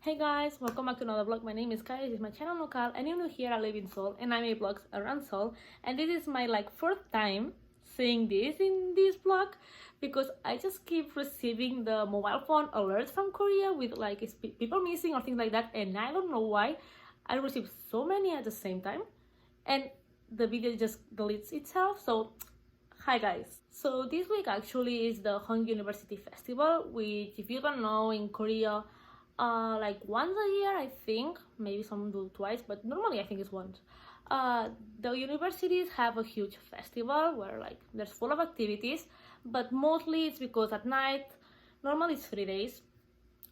Hey guys, welcome back to another vlog. My name is Kaya, this is my channel local, and you're new here. I live in Seoul and I make vlogs around Seoul, and this is my fourth time seeing this in this vlog because I just keep receiving the mobile phone alerts from Korea with people missing or things like that, and I don't know why I receive so many at the same time and the video just deletes itself. So hi guys, so this week actually is the Hongik University festival, which if you don't know, in Korea once a year, I think. Maybe some do twice, but normally I think it's once. The universities have a huge festival where there's full of activities, but mostly it's because at night, normally it's 3 days,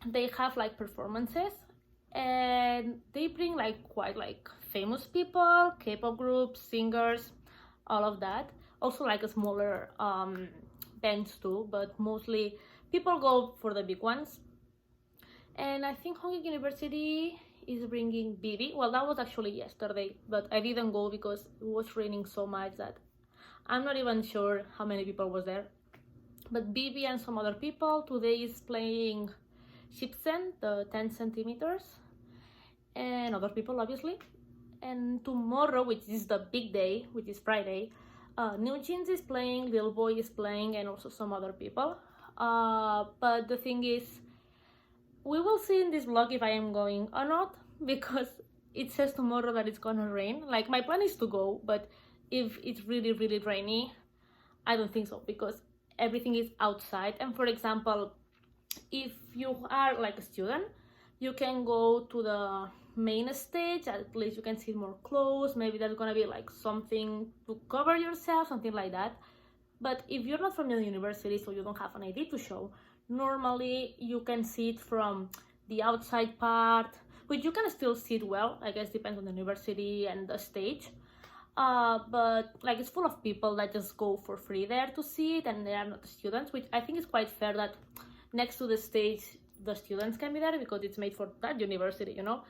they have performances, and they bring quite famous people, K-pop groups, singers, all of that. Also a smaller bands too, but mostly people go for the big ones. And I think Hongik University is bringing vivir. Well, that was actually yesterday, but I didn't go because it was raining so much that I'm not even sure how many people was there. But vivir and some other people. Today is playing Shipsen, the 10 centimeters, and other people obviously. And tomorrow, which is the big day, which is Friday, New Jeans is playing, Little Boy is playing, and also some other people. But the thing is, we will see in this vlog if I am going or not, because it says tomorrow that it's gonna rain. My plan is to go, but if it's really rainy, I don't think so, because everything is outside. And for example, if you are a student, you can go to the main stage, at least you can see more close. Maybe there's gonna be something to cover yourself, something like that. But if you're not from the university, so you don't have an ID to show, normally you can see it from the outside part, which you can still see it well. I guess depends on the university and the stage. But it's full of people that just go for free there to see it, and they are not students, which I think is quite fair that next to the stage the students can be there because it's made for that university, you know.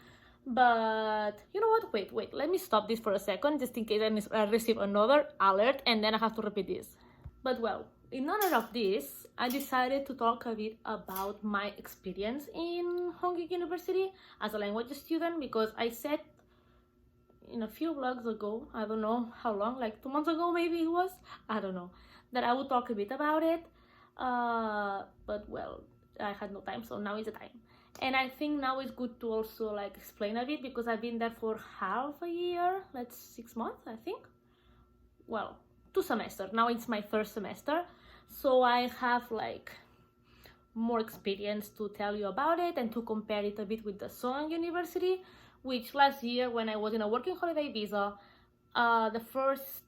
But you know what, wait, let me stop this for a second just in case I receive another alert and then I have to repeat this. But well, in honor of this, I decided to talk a bit about my experience in Hongik University as a language student, because I said in a few vlogs ago, I don't know how long, 2 months ago maybe it was, I don't know, that I would talk a bit about it. But well, I had no time, so now is the time. And I think now it's good to also explain a bit, because I've been there for half a year, 6 months, I think. Well, 2 semesters. Now it's my 3rd semester, so I have more experience to tell you about it and to compare it a bit with the Sogang University, which last year when I was in a working holiday visa, the first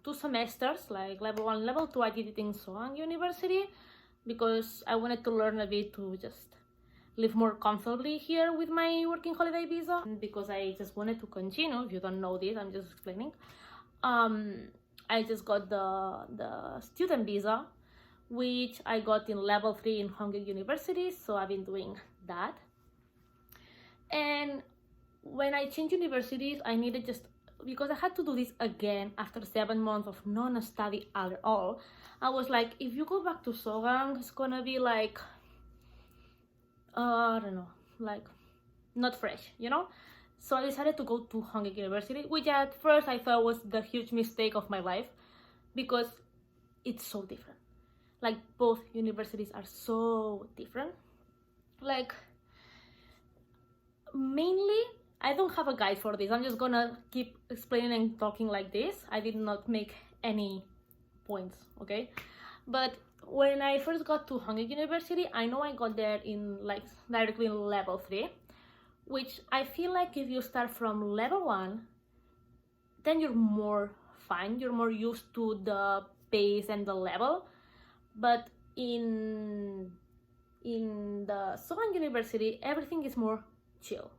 2 semesters, level 1, level 2, I did it in Sogang University because I wanted to learn a bit to just live more comfortably here with my working holiday visa, because I just wanted to continue. If you don't know this, I'm just explaining. I just got the student visa, which I got in level 3 in Hongik University, so I've been doing that. And when I changed universities, I needed because I had to do this again after 7 months of non-study at all. I was like, if you go back to Sogang, it's gonna be I don't know, not fresh, you know? So I decided to go to Hongik University, which at first I thought was the huge mistake of my life, because it's so different. Both universities are so different. Mainly, I don't have a guide for this. I'm just gonna keep explaining and talking like this. I did not make any points, okay? But when I first got to Hongik University, I know I got there in directly in level 3, which I feel if you start from level 1, then you're more fine, you're more used to the pace and the level. But in the Sogang University, everything is more chill.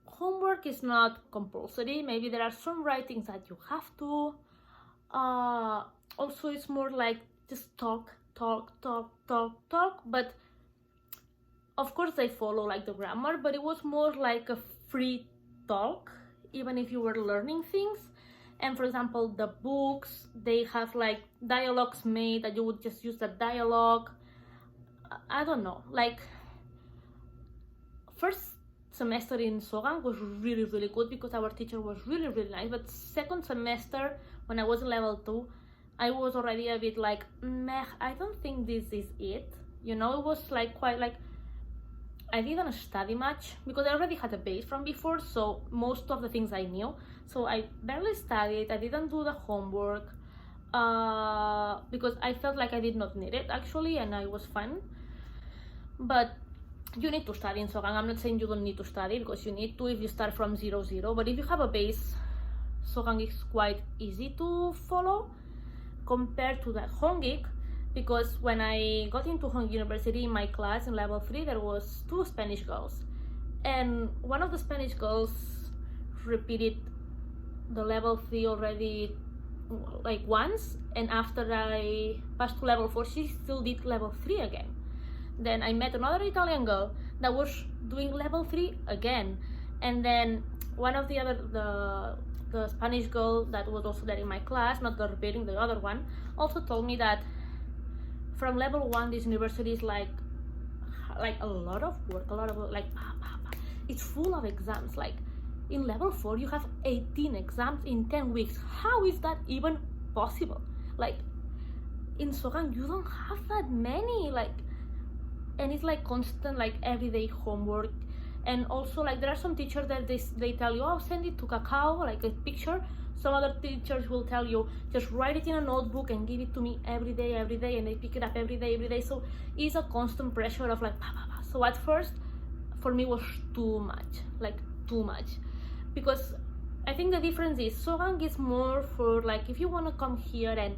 Homework is not compulsory. Maybe there are some writings that you have to. Also, it's more just talk, but of course they follow the grammar, but it was more a free talk, even if you were learning things. And for example, the books, they have dialogues made that you would just use the dialogue. I don't know, first semester in Sogang was really good because our teacher was really nice, but second semester when I was in level 2, I was already a bit like meh, I don't think this is it, you know. It was like quite like I didn't study much because I already had a base from before, so most of the things I knew, so I barely studied. I didn't do the homework because I felt like I did not need it actually, and I was fine. But you need to study in Sogang. I'm not saying you don't need to study, because you need to if you start from 0, but if you have a base, Sogang is quite easy to follow compared to that Hongik, because when I got into Hongik University, in my class in level 3 there was 2 Spanish girls, and one of the Spanish girls repeated the level 3 already like once, and after I passed to level 4 she still did level 3 again. Then I met another Italian girl that was doing level 3 again, and then one of the other the Spanish girl that was also there in my class, not the repeating, the other one, also told me that from level 1 this university is like a lot of work, like it's full of exams. Like in level 4 you have 18 exams in 10 weeks. How is that even possible? Like in Sogang you don't have that many, like, and it's like constant, like everyday homework. And also like there are some teachers that they tell you, oh, send it to Kakao, like a picture. Some other teachers will tell you, just write it in a notebook and give it to me every day, and they pick it up every day. So it's a constant pressure of like so at first for me was too much, because I think the difference is Sogang is more for like if you want to come here and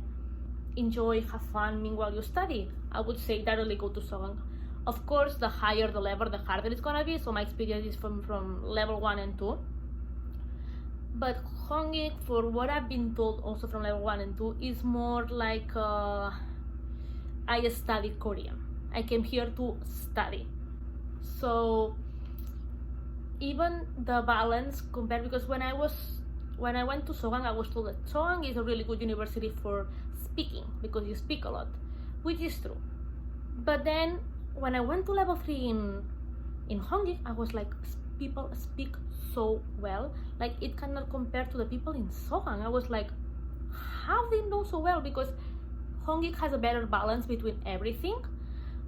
enjoy, have fun meanwhile you study, I would say directly go to Sogang. Of course, the higher the level, the harder it's gonna be, so my experience is from level 1 and 2. But Hongik, for what I've been told also from level 1 and 2, is more like I study Korean. I came here to study. So even the balance compared, because when I went to Sogang, I was told that Sogang is a really good university for speaking because you speak a lot, which is true. But then when I went to level 3 in Hongik, I was like, people speak so well, like it cannot compare to the people in Sogang. I was like, how they know so well? Because Hongik has a better balance between everything.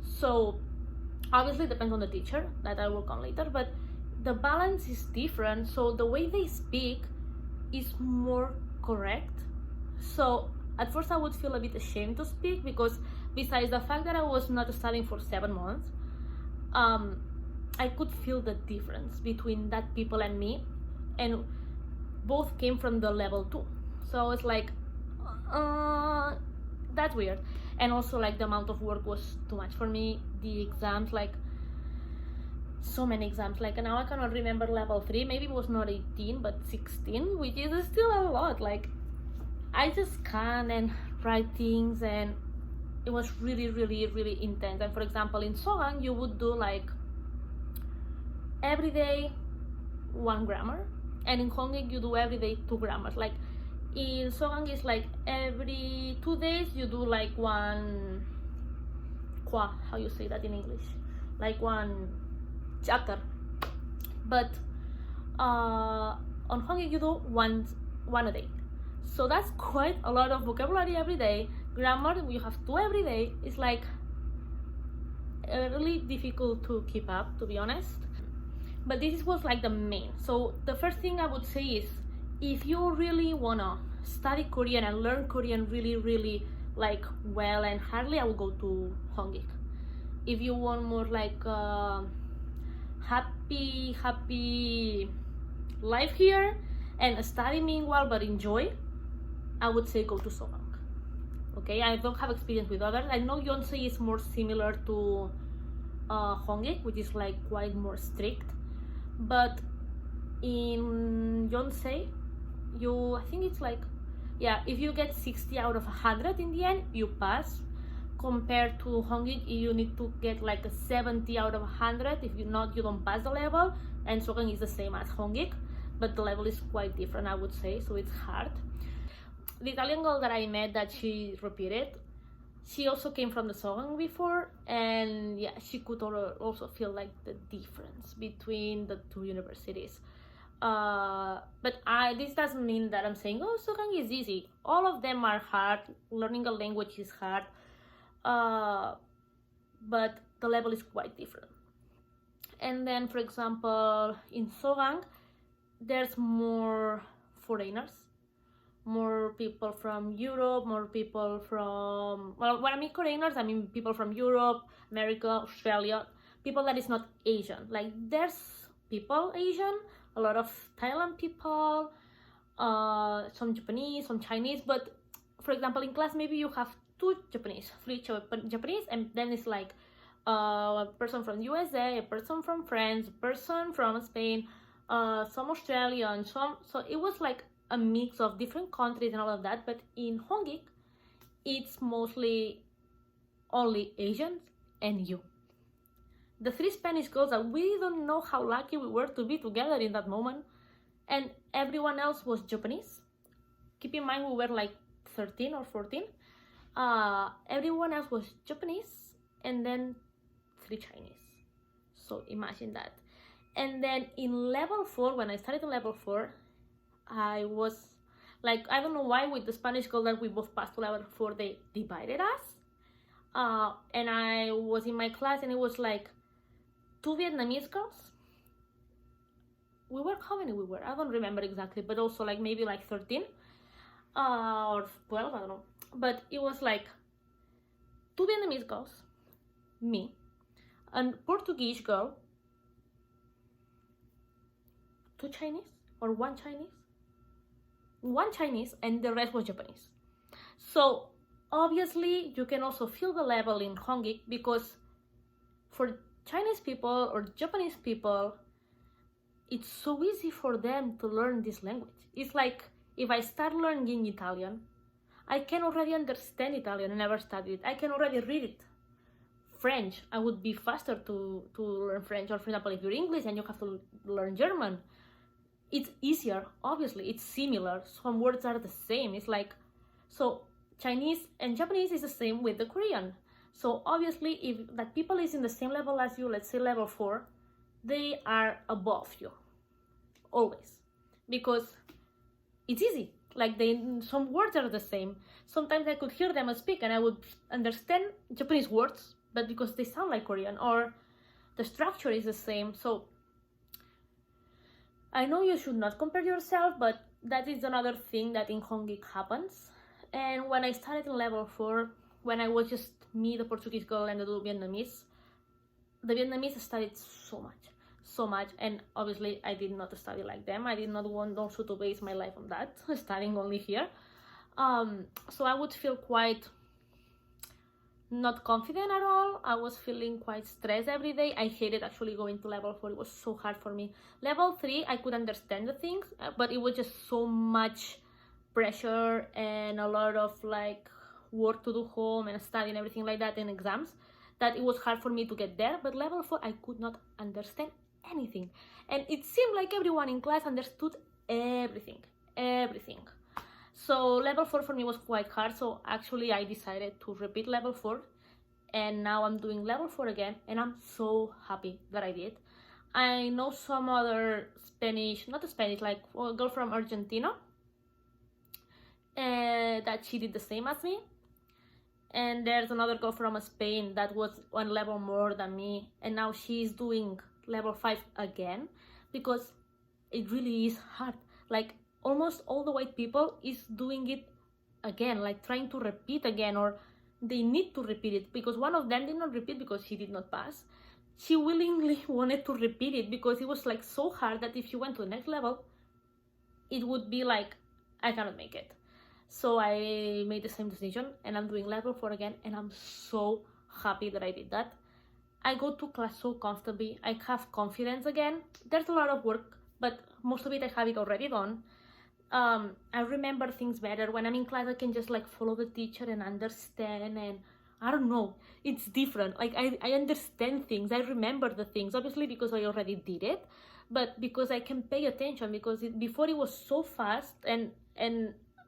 So obviously it depends on the teacher that I will come later, but the balance is different, so the way they speak is more correct. So at first I would feel a bit ashamed to speak, because besides the fact that I was not studying for 7 months, I could feel the difference between that people and me, and both came from the level 2. So it's like that's weird. And also like the amount of work was too much for me. The exams, like so many exams, like now I cannot remember level 3, maybe it was not 18 but 16, which is still a lot. Like I just can't and write things, and it was really intense. And for example in Sogang you would do like every day 1 grammar, and in Hongik you do every day 2 grammars. Like in Sogang is like every 2 days you do like 1 how you say that in English, like 1 chapter. But on Hongik you do one a day, so that's quite a lot of vocabulary every day. Grammar you have 2 every day. It's like really difficult to keep up, to be honest. But this was like the main. So the first thing I would say is, if you really wanna study Korean and learn Korean really like well and hardly, I would go to Hongik. If you want more like happy life here and study meanwhile but enjoy, I would say go to Sogang. Okay, I don't have experience with others. I know Yeonsei is more similar to Hongik, which is like quite more strict. But in Yeonsei, I think it's like, yeah, if you get 60 out of 100 in the end, you pass. Compared to Hongik, you need to get like a 70 out of 100. If you not, you don't pass the level. And Sogang is the same as Hongik, but the level is quite different, I would say, so it's hard. The Italian girl that I met that she repeated, She also came from the Sogang before, and yeah, she could also feel like the difference between the two universities. But this doesn't mean that I'm saying, oh, Sogang is easy. All of them are hard. Learning a language is hard, but the level is quite different. And then, for example, in Sogang, there's more foreigners, more people from Europe, more people from, well, when I mean foreigners, I mean people from Europe, America, Australia, people that is not Asian. Like, there's people Asian, a lot of Thailand people, some Japanese, some Chinese, but for example, in class, maybe you have two Japanese, three Japanese, and then it's like a person from USA, a person from France, a person from Spain, some Australian, so it was like a mix of different countries and all of that. But in Hongik, it's mostly only Asians and you. The three Spanish girls that we don't know how lucky we were to be together in that moment, and everyone else was Japanese. Keep in mind we were like 13 or 14. Everyone else was Japanese, and then three Chinese. So imagine that. And then in level 4, when I started in level 4, I was like, I don't know why, with the Spanish girl that we both passed to level 4, they divided us. And I was in my class, and it was like 2 Vietnamese girls. We were, how many we were? I don't remember exactly, but also like maybe like 13 or 12, I don't know. But it was like 2 Vietnamese girls, me, a Portuguese girl, 2 Chinese or 1 Chinese, 1 Chinese, and the rest was Japanese. So obviously you can also feel the level in Hongik, because for Chinese people or Japanese people, it's so easy for them to learn this language. It's like if I start learning Italian, I can already understand Italian. I never studied it. I can already read it. French, I would be faster to learn French. Or for example, if you're English and you have to learn German, it's easier. Obviously, it's similar. Some words are the same. It's like, so Chinese and Japanese is the same with the Korean. So obviously, if that people is in the same level as you, let's say level 4, they are above you, always, because it's easy. Like, some words are the same. Sometimes I could hear them speak and I would understand Japanese words, but because they sound like Korean, or the structure is the same. So I know you should not compare yourself, but that is another thing that in Hongik happens. And when I started in level 4, when I was just me, the Portuguese girl, and the Vietnamese, the Vietnamese studied so much, and obviously I did not study like them. I did not want also to base my life on that, studying only here. So I would feel quite not confident at all. I was feeling quite stressed every day. I hated actually going to level 4. It was so hard for me. Level 3, I could understand the things, but it was just so much pressure and a lot of like work to do home and study and everything like that, and exams, that it was hard for me to get there. But level 4, I could not understand anything, and it seemed like everyone in class understood everything. So level 4 for me was quite hard. So actually I decided to repeat level 4, and now I'm doing level 4 again, and I'm so happy that I did. I know some other Spanish, not Spanish, like a girl from Argentina, that she did the same as me. And there's another girl from Spain that was 1 level more than me, and now she's doing level 5 again, because it really is hard. Like, almost all the white people is doing it again, like trying to repeat again, or they need to repeat it, because one of them did not repeat because she did not pass. She willingly wanted to repeat it because it was like so hard that if she went to the next level, it would be like, I cannot make it. So I made the same decision, and I'm doing level 4 again, and I'm so happy that I did that. I go to class so comfortably. I have confidence again. There's a lot of work, but most of it I have it already done. I remember things better. When I'm in class, I can just like follow the teacher and understand, and I don't know, it's different. Like, I understand things. I remember the things, obviously because I already did it, but because I can pay attention, because before it was so fast, and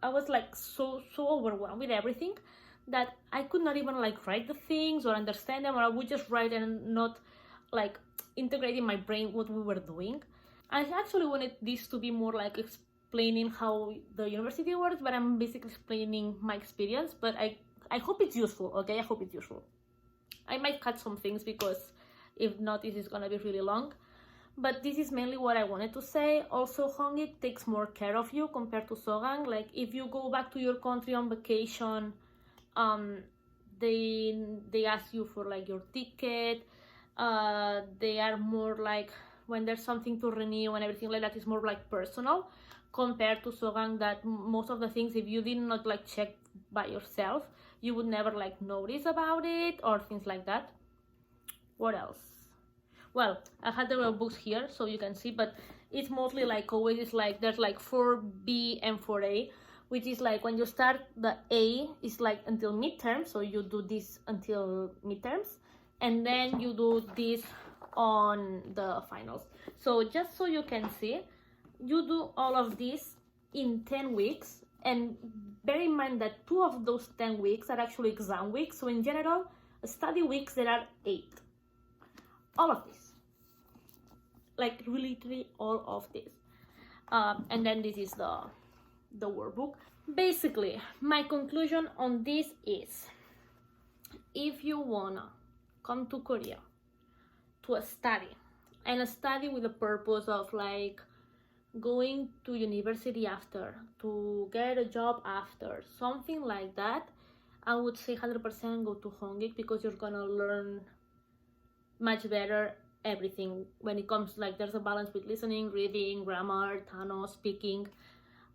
I was like so overwhelmed with everything that I could not even like write the things or understand them, or I would just write and not like integrate in my brain what we were doing. I actually wanted this to be more like explaining how the university works, but I'm basically explaining my experience. But I hope it's useful, okay? I hope it's useful. I might cut some things because if not, this is gonna be really long. But this is mainly what I wanted to say. Also, Hongik takes more care of you compared to Sogang. Like if you go back to your country on vacation, they ask you for like your ticket. They are more like when there's something to renew and everything like that is more like personal compared to Sogang, that most of the things, if you did not like check by yourself, you would never like notice about it or things like that. What else? Well, I had the books here so you can see, but it's mostly like always it's like there's like 4B and 4A, which is like when you start, the A is like until midterm, so you do this until midterms, and then you do this on the finals. So just so you can see, you do all of this in 10 weeks, and bear in mind that 2 of those 10 weeks are actually exam weeks. So in general, study weeks there are 8. All of this, like literally all of this, and then this is the workbook. Basically, my conclusion on this is, if you wanna come to Korea to study, and a study with the purpose of like going to university after, to get a job after, something like that, I would say 100% go to Hongik, because you're gonna learn much better everything when it comes, like there's a balance with listening, reading, grammar, Tano, speaking.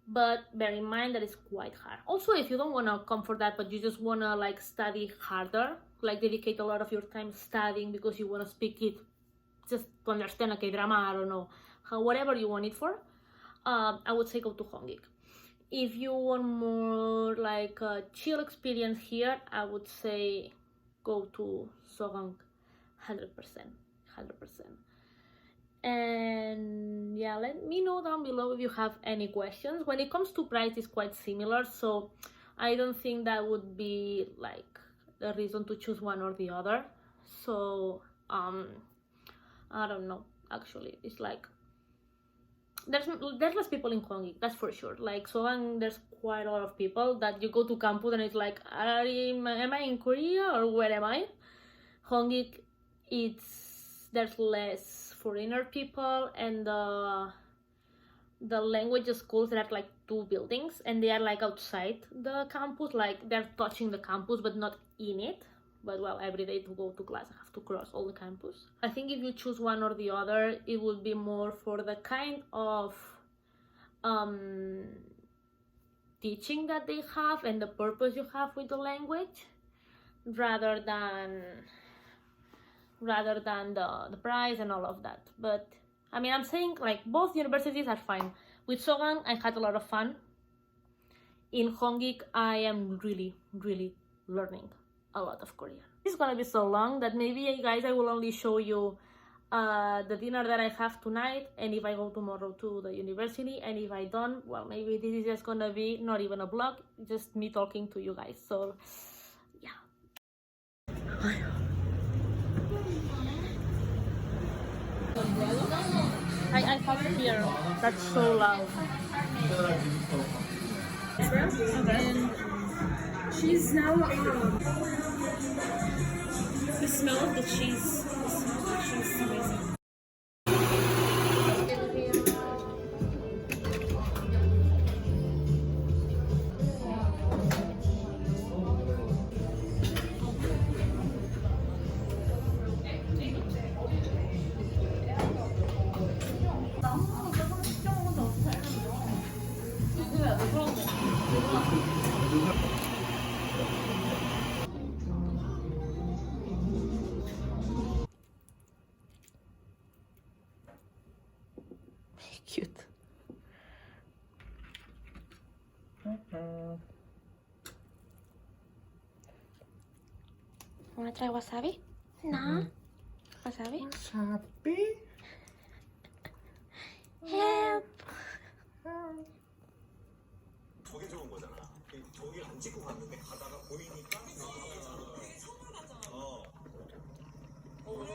But bear in mind that it's quite hard. Also, if you don't want to come for that, but you just want to like study harder, like dedicate a lot of your time studying because you want to speak it just to understand a K-drama, I don't know, whatever you want it for, I would say go to Hongik. If you want more like a chill experience here, I would say go to Sogang, 100%. And yeah, let me know down below if you have any questions. When it comes to price, it's quite similar, so I don't think that would be like the reason to choose one or the other. So I don't know, actually. It's like there's less people in Hongik, that's for sure. Like Sogang, there's quite a lot of people that you go to campus and it's like, am I in Korea or where am I? Hongik, there's less foreigner people, and the language schools, there are like 2 buildings and they are like outside the campus, like they're touching the campus but not in it. But well, every day to go to class I have to cross all the campus. I think if you choose one or the other, it would be more for the kind of teaching that they have and the purpose you have with the language, rather than the price and all of that. But I mean, I'm saying like both universities are fine. With Sogang, I had a lot of fun. In Hongik, I am really learning a lot of Korean. This is gonna be so long that maybe, guys, I will only show you the dinner that I have tonight, and if I go tomorrow to the university, and if I don't, well, maybe this is just gonna be not even a vlog, just me talking to you guys. So yeah. I can't hear. That's so loud. And she's now the smell of the cheese. She's amazing. Cute. ¿Wanna try wasabi? No. Wasabi? Wasabi? Help! 저게 좋은 거잖아. 저기 안 찍고 갔는데 가다가 보이니까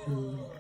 Mm.